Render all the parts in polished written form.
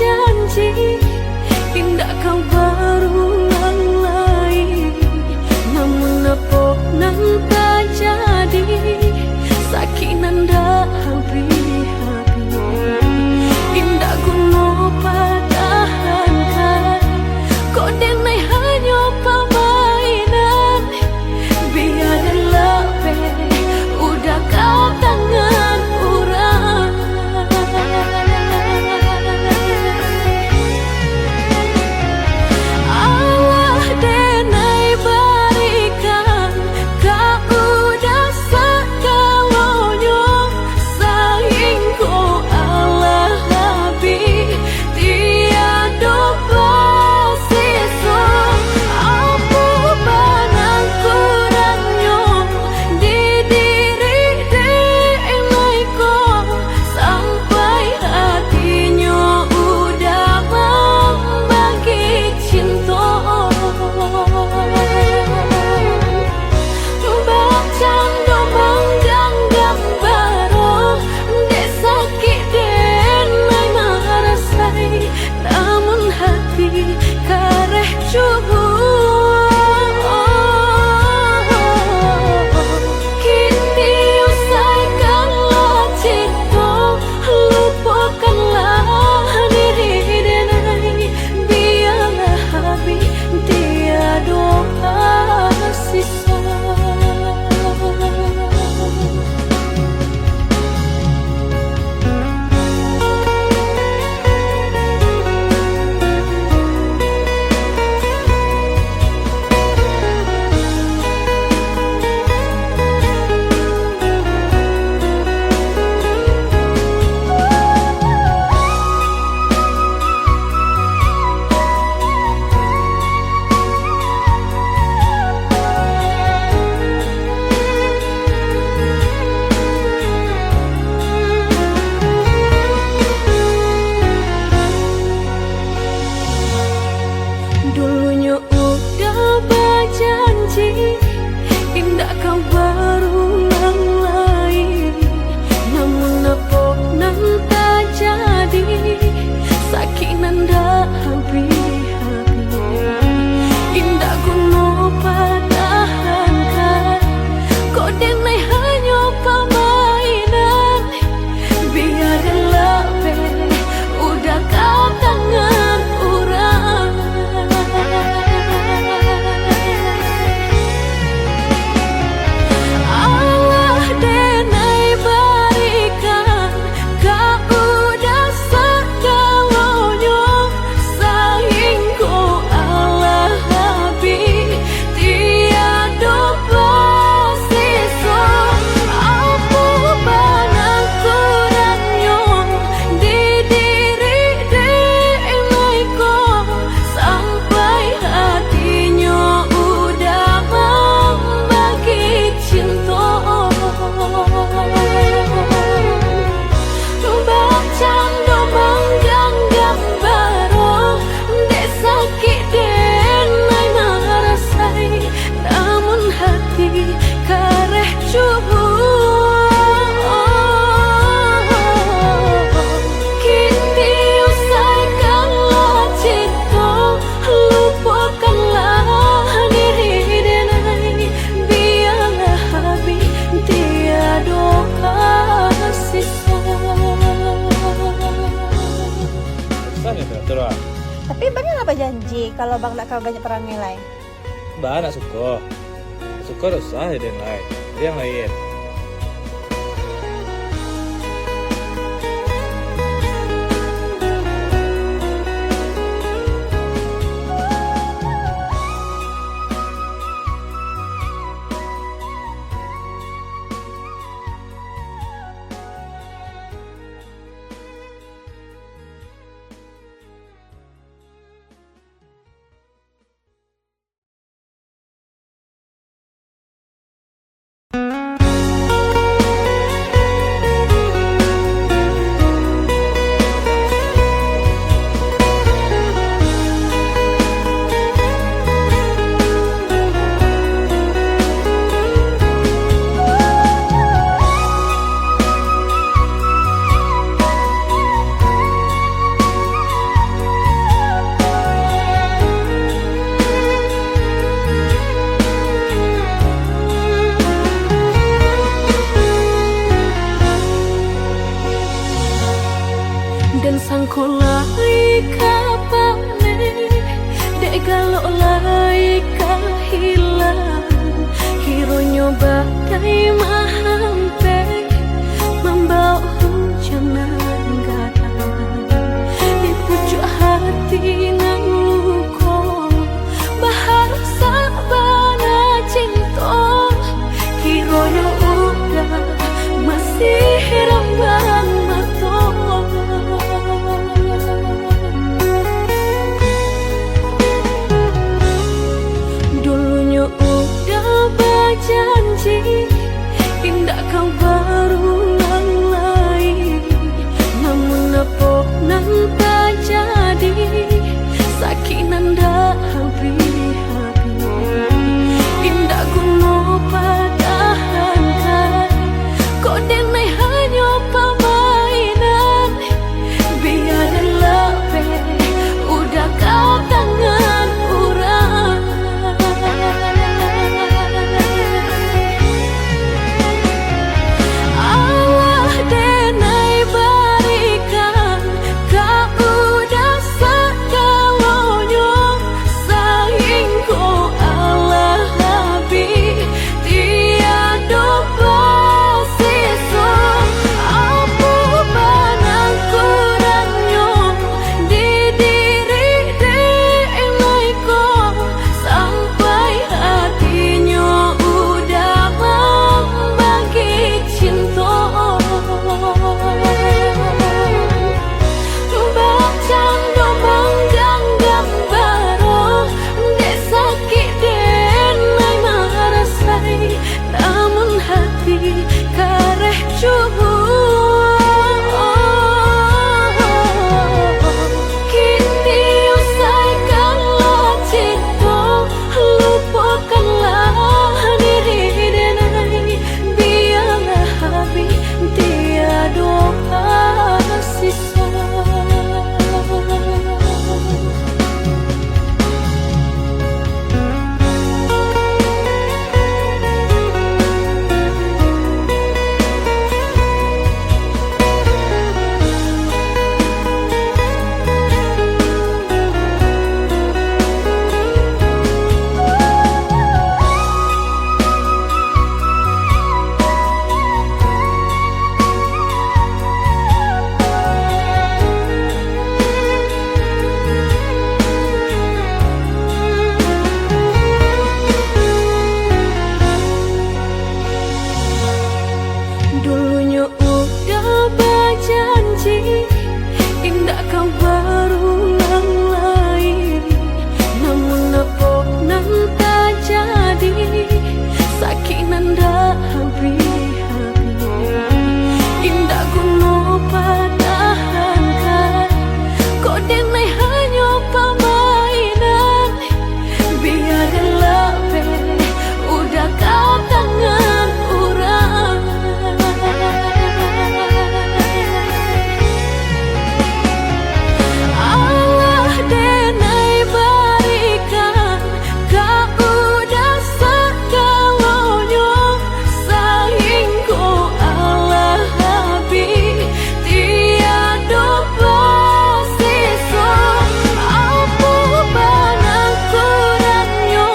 janji, indah kau berulang lagi. Namun apa nan tak jadi, sakinan dah habis-habis. Indah guna padahankan, kau denai hanya permainan. Biarlah udah kau tangan orang. Allah denai berikan, kau udah segalanya. Sayang kau Allah habis, tiada bersisa. Apa benang kurangnya di diri denai kau, sampai hatinya udah membagi cinta. Bercanda menggenggam baru, dek sakit denai merasai. Namun hati kareh cuba. Kini usaikanlah cinta, lupakanlah diri denai. Biarlah habis, tiada sisa. Dulunya udah berjanji, indah kau berulang lagi. Namun apa nan tak jadi, sakinan dah habis-habis. Indah guna padahankan, kau denai hanya permainan. Biarlah udah kau tangan orang. Allah denai berikan, kau udah segalanya. Sayang kau Allah habis, tiada bersisa. Apa benang kurangnya di diri denai kau, sampai hatinya udah membagi cinta. Bercanda menggenggam baru, dek sakit denai merasai. Namun hati kareh cuba. Kini usaikanlah cinta, lupakanlah diri denai. Biarlah habis, tiada sisa. Sah ya terus. Tapi bang apa janji kalau bang nak kau banyak perangai lain? Mbak nak suka. Suka usah ya den lain. Yang lain. Kolai kapane dek galok lai kahilang hironyo badai mahampe membawa hujan gadang di pucuk hati nan luko bahar sabana cinta hironyo udah masih rambang mato. Dulunya udah berjanji indah kau berulang lagi, namun apa nan tak jadi sakinan dah habis-habis. Indah kuno padahankan kau denai hanya permainan biarlah udah kau tangan orang. Allah denai berikan kau udah segalanya sayang kau Allah habis tiada bersisa apa banang kurangnya di diri denai kau sampai hatinya udah membagi cinta. Bacando manggang gambar dek sakit denai marasai namun hati kareh cubu kini usai kalah cinta lupakanlah diri denai biarlah habis tiada sisa. Dulunya udah berjanji indah kau berulang lagi, namun apa nan tak jadi sakinan dah habis-habis. Indah kuno padahankan kau denai hanya permainan biarlah udah kau tangan orang. Allah denai berikan kau udah segalanya sayang kau Allah habis tiada bersisa apa banang kurangnya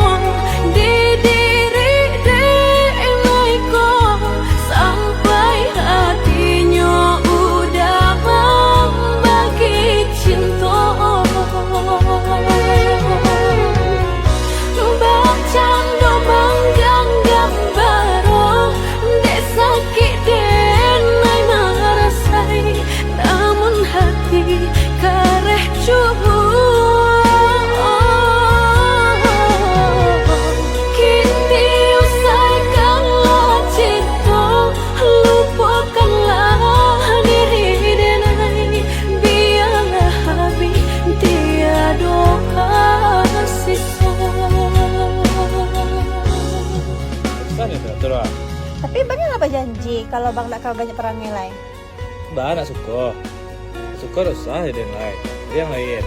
di diri denai kau sampai hatinya udah membagi cinta. Bacando manggang gambar dek sakit denai marasai namun hati kareh cubu kini usai kalah cinta lupakanlah diri denai biarlah habis tiada sisa. Sana dah terus. Tapi bang apa janji kalau bang nak kau banyak perangai lain? Mbak nak suka dosa dan lain yang lain.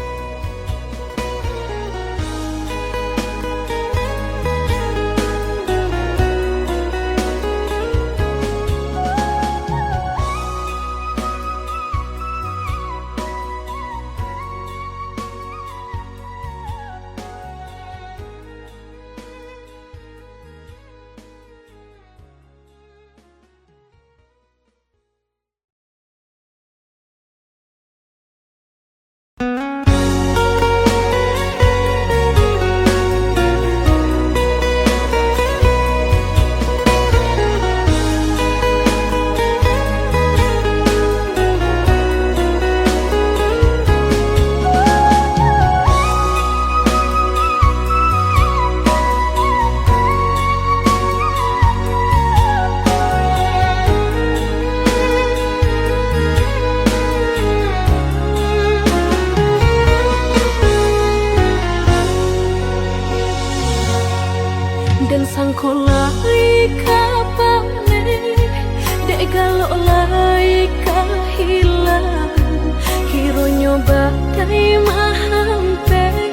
Dulunya badai menghampiri,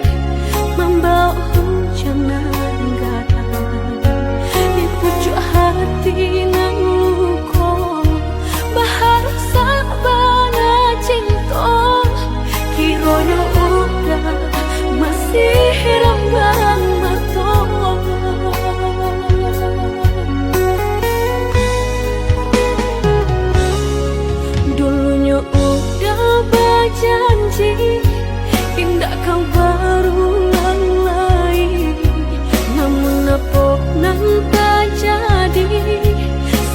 membawa hujan nan gadang. Di pucuk hati nan luka, bahar sabana cinta. Kiranya udah masih rambang mata. Dulunya udah berjanji, indah kau berulang lagi. Namun apa nan tak jadi,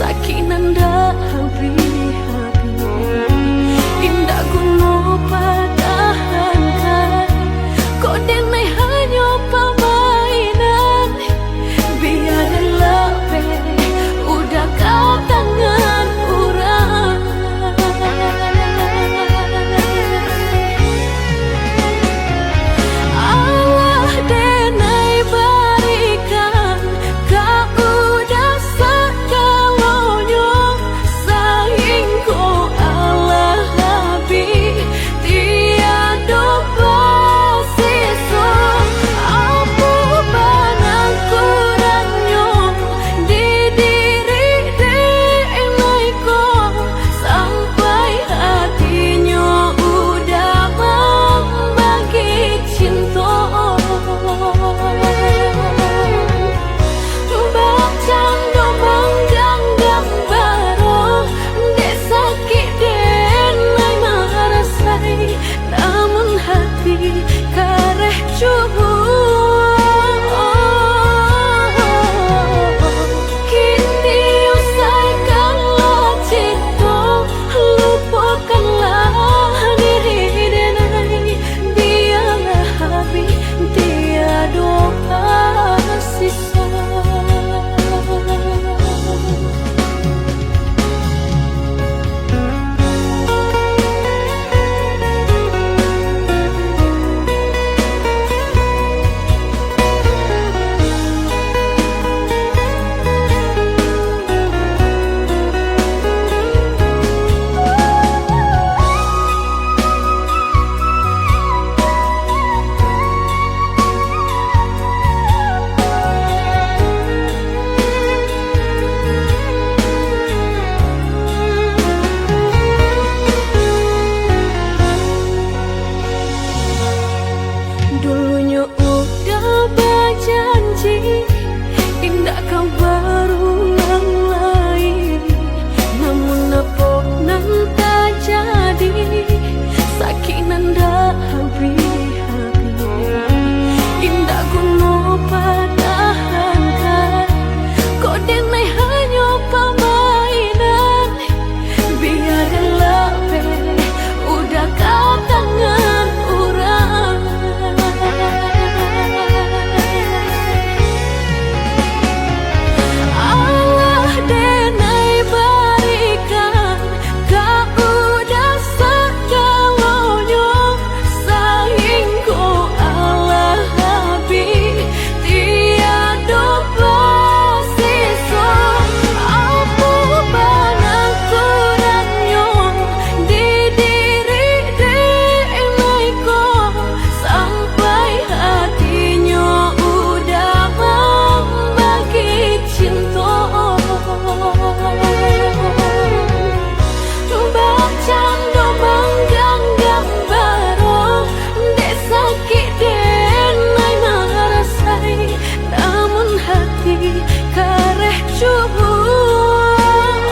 sakit nan dah habis-habis. Indah guna pertahankan, kau denai hanya permainan. Biarlah udah kau tangan orang. Allah denai berikan, kau udah segalanya. Sayang kau Allah habis, tiada bersisa. Apa benang kurangnya di diri denai kau, sampai hatinya udah membagi cinta. Bercanda menggenggam baru, dek sakit denai merasai. Namun hati kareh cubur. Kini usaikanlah cinta, lupakanlah diri denai. Biarlah habis, tiada sisa. Dulunya udah berjanji, indah kau berulang lagi. Namun apa nan tak jadi, sakit nan dah habis-habis. Indah guna pertahankan, kau denai hanya permainan. Biarlah udah kau tangan orang. Allah denai berikan, kau udah segalanya. Sayang kau Allah habis, tiada bersisa. Apa benang kurangnya di diri denai kau, sampai hatinya udah membagi cinta. Bercanda menggenggam baru, dek sakit denai merasai. Namun hati kareh cubur.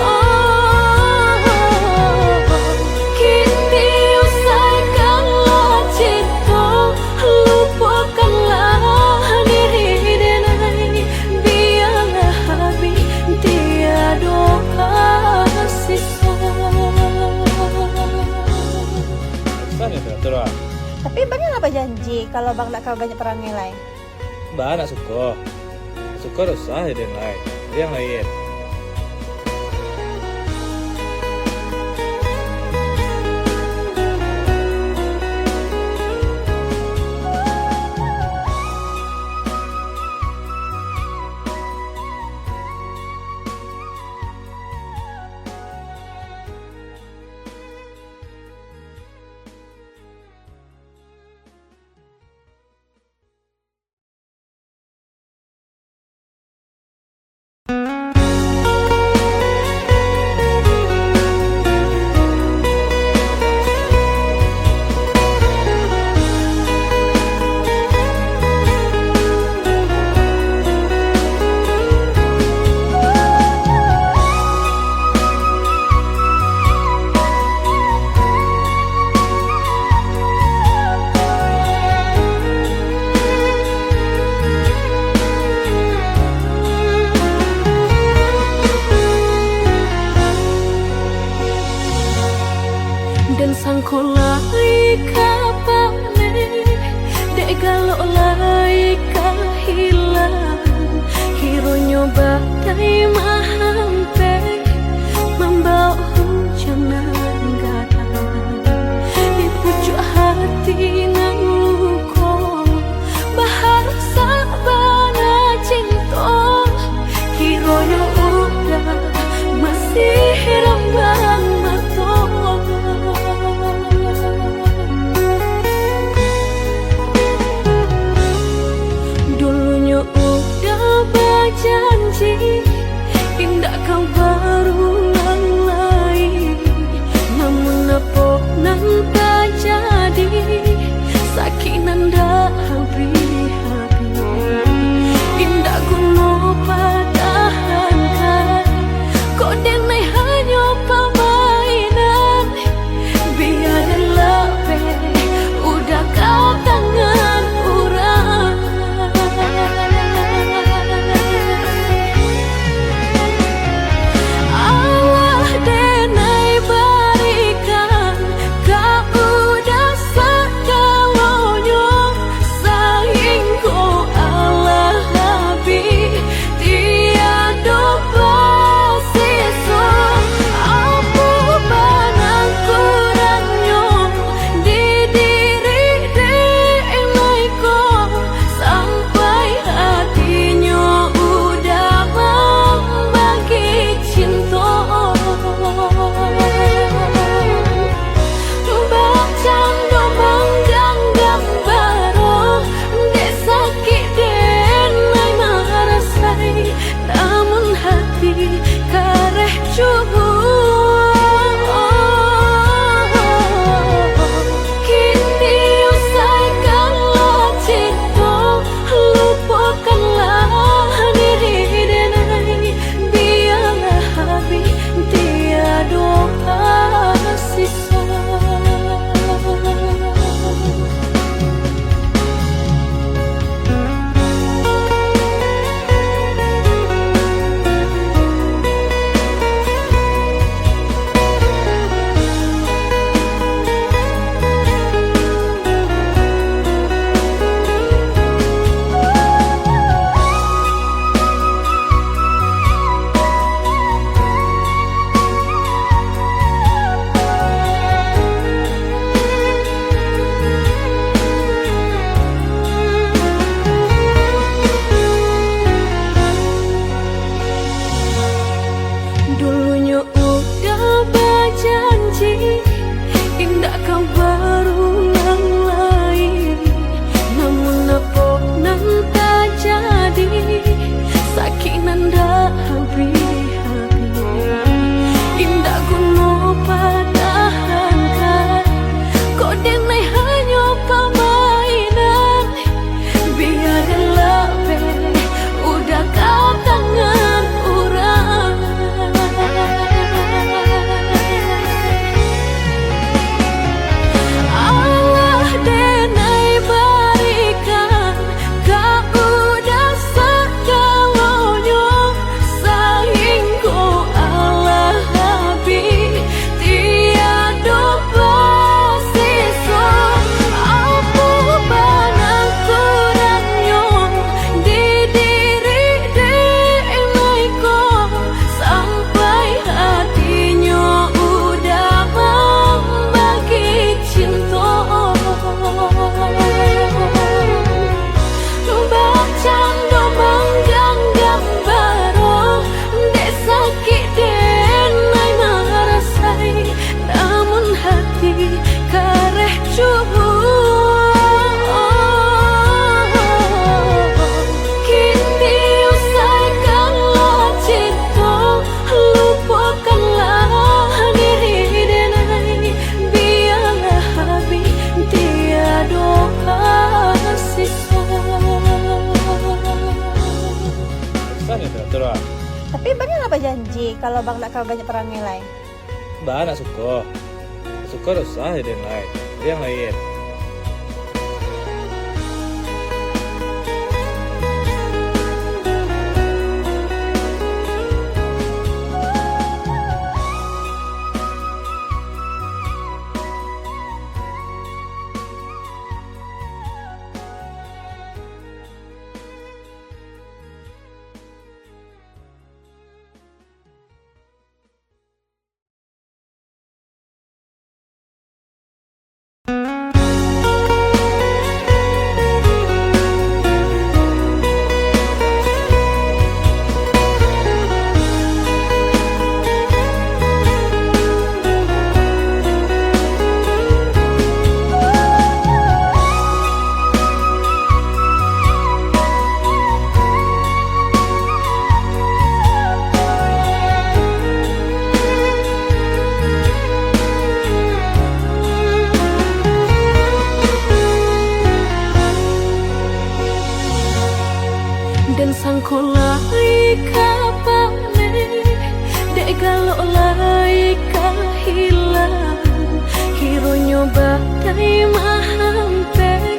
Kini usaikanlah cinta, lupakanlah diri denai. Biarlah habis, tiada sisa. Sana terus. Tapi bang apa janji kalau bang nak kau banyak perangai lain? Mbak nak suka. Suka dosa ya denai. Dia yang lain. terus. Tapi bang apa janji kalau bang nak banyak perangai lain? Bah nak suka. Suka dosa ada yang lain. Ada yang lain. Dan sangko lai kapane dek galok lai hilang hironyo badai mahampe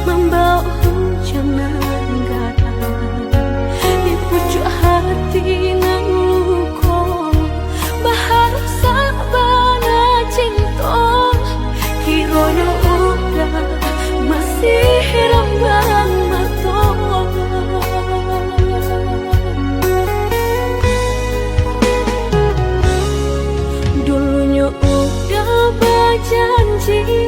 membawa hujan anggaran di pucuk hati nang luko bahasa bana cinta hironyo udah masih rambang mato. Dulunya udah berjanji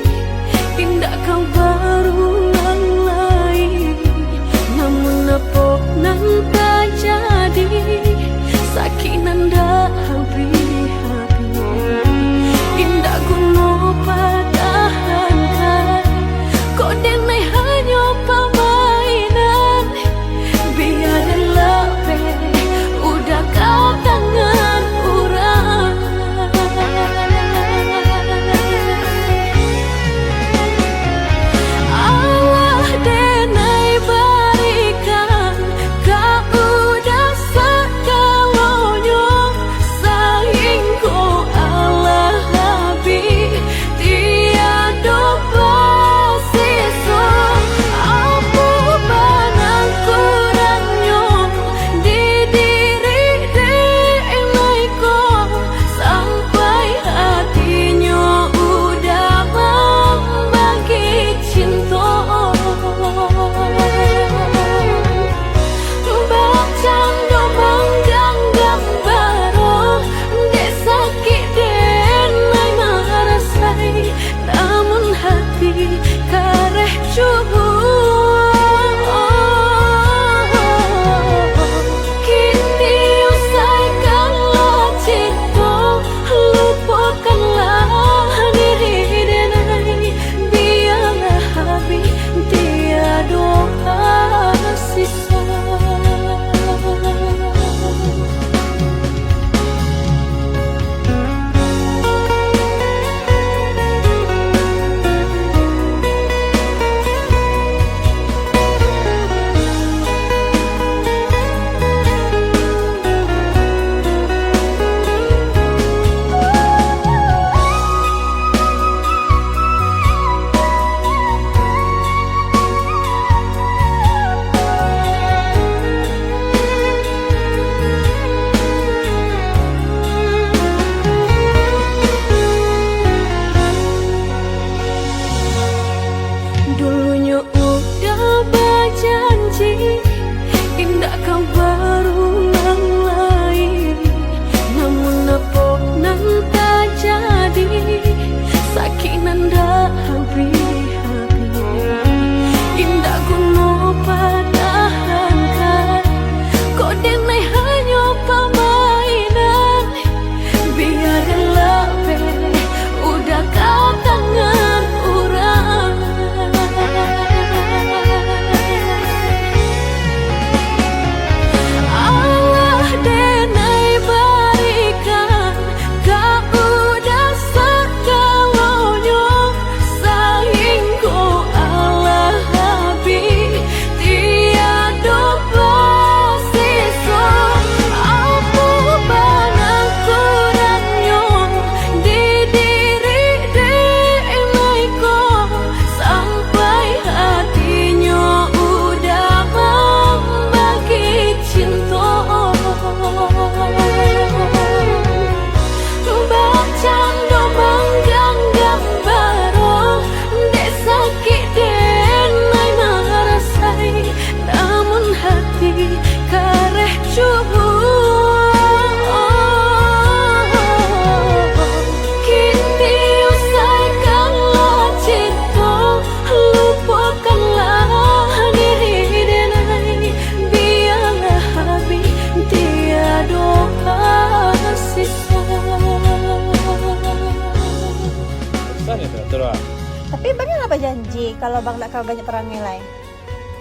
kalau bang nak banyak perangai lain.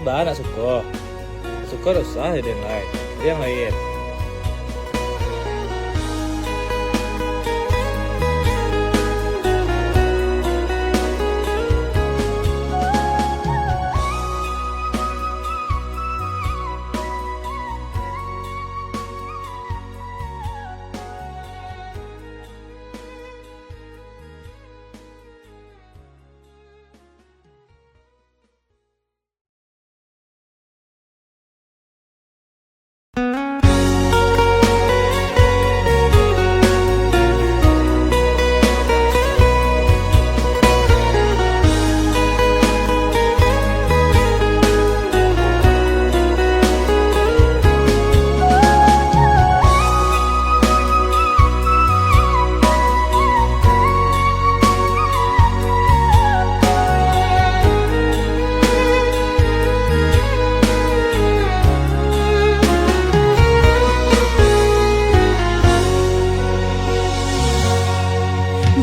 Mbak nak suka. Suka dosa ada yang lain. Ada yang lain.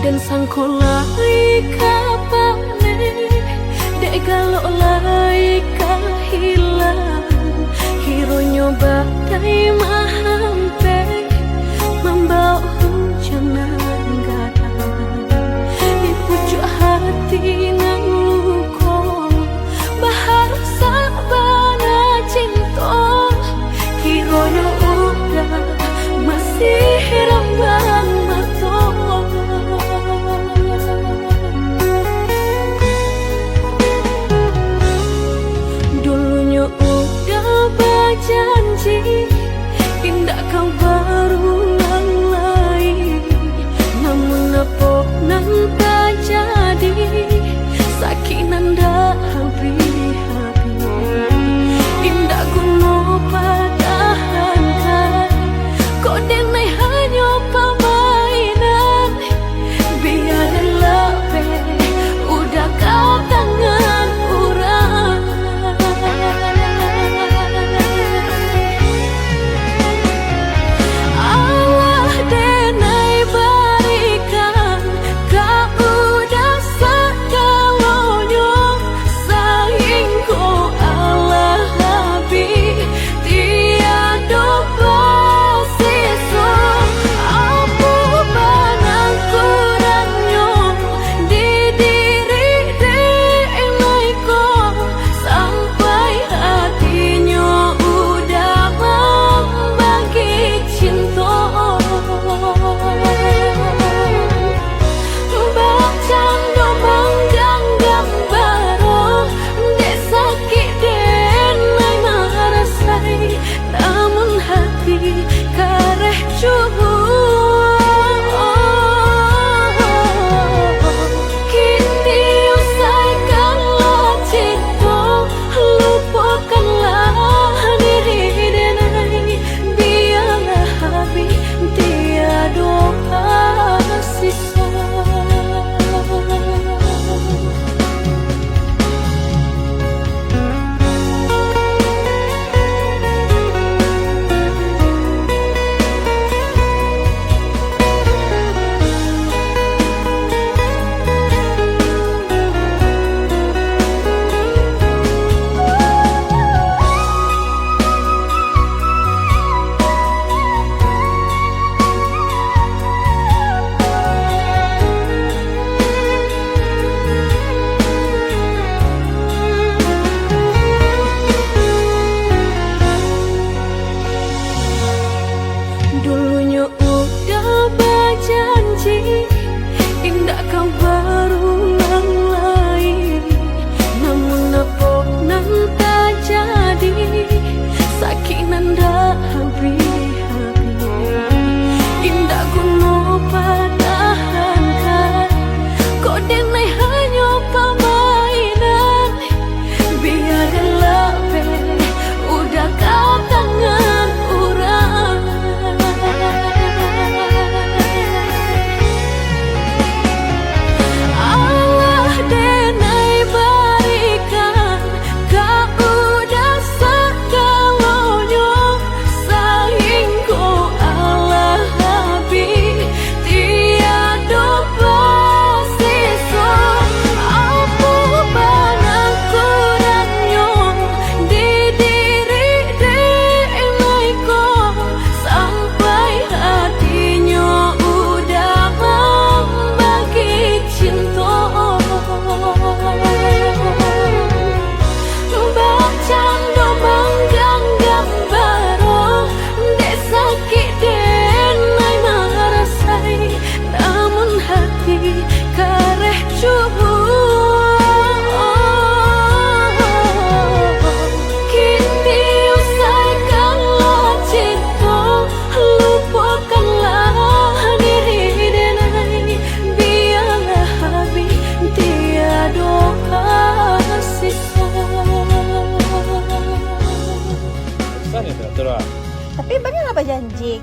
Dan sangko lai kapane dek galok lai hilang hironyo badai mahampe membawa hujan gadang di pucuk hati nang luko bahar sabana cinta hironyo udah masih rembang mato. Dulunya udah berjanji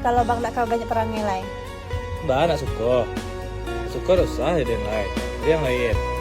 kalau bang nak banyak perangai lain. Mbak nak suka. Suka dosa jadi yang lain. Jadi yang lain.